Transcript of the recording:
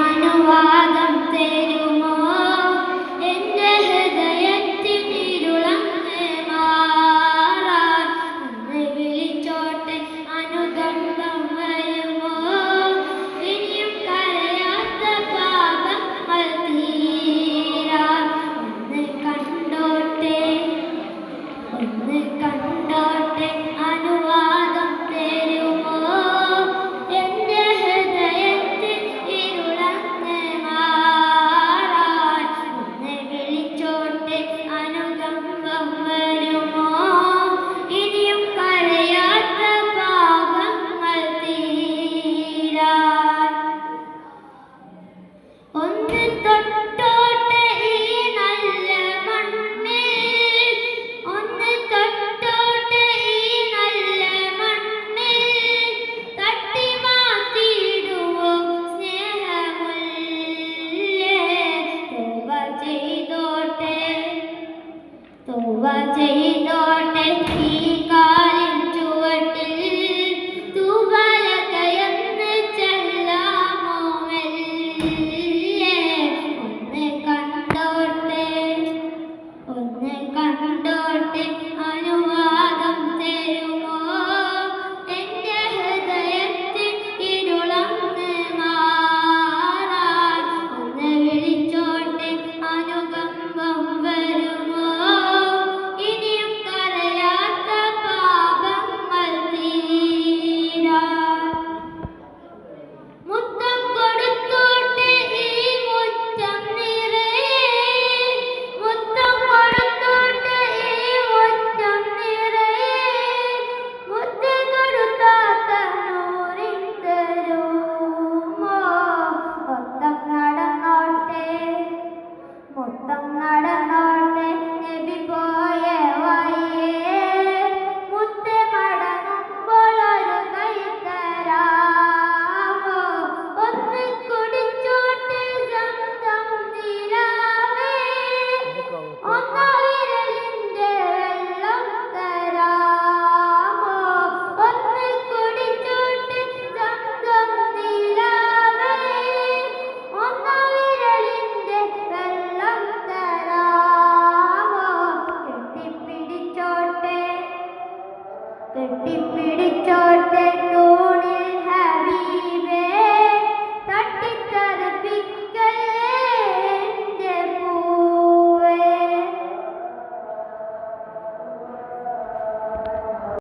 അനുവാദം തരുമോ എൻ്റെ ഹൃദയത്തിനിരുളങ്ങ് മാറാൻ ഒന്ന് വിളിച്ചോട്ടെ അനുകമ്പം വരുമോ ഇനിയും കരയാത്ത പാപങ്ങൾ തീരാൻ ഒന്ന് കണ്ടോട്ടെ അനുവാദം തരുമോ എൻ്റെ ഹൃദയത്തിൽ ഇരുളങ്ങ് മാറാൻ ഒന്ന് വിളിച്ചോട്ടെ അനുകമ്പം വരുമോ ഇനിയും കരയാത്ത പാപങ്ങൾ തീരാൻ ഒന്ന് തൊട്ടോട്ടെ ഈ നല്ല മണ്ണിൽ ഒന്ന് തൊട്ടോട്ടെ ഈ നല്ല മണ്ണിൽ തട്ടി മാറ്റിയിടുവോ സ്നേഹമുല്ലേ തൗബ ചെയ്തോട്ടെ ഈ കാലിൻ ചുവട്ടിൽ തൂബലകയെന്ന് ചെല്ലാമോ മെല്ലെ ഒന്ന് കണ്ടോട്ടെ അനുവാദം തരുമോ എൻ്റെ ഹൃദയത്തിൽ ഇരുളങ്ങ് മാറാൻ ഒന്ന് വിളിച്ചോട്ടെ അനുകമ്പം വരുമോ ഇനിയും കരയാത്ത പാപങ്ങൾ തീരാൻ മുത്തം കൊടുത്തോട്ടെ ഈ മുറ്റം നിറയെ മുത്തം കൊടുത്തോട്ടെ ഈ മുറ്റം നിറയെ മുത്ത് കൊടുത്താത്ത നൂറിൻ തരുമോ മൊത്തം നടന്നോട്ടെ നബി പോയ വഴിയേ മുത്ത് മടങ്ങുമ്പോൾ ഒരു കൈ തരാമോ ഒന്ന് കുടിച്ചോട്ടെ സംസം നിലാവേ ഒന്ന് വിരലിൻ്റെ വെള്ളം തരാമോ ഒന്ന് കുടിച്ചോട്ടെ സംസം നിലാവേ ഒന്ന് വിരലിൻ്റെ വെള്ളം തരാമോ കെട്ടിപ്പിടിച്ചോട്ടെ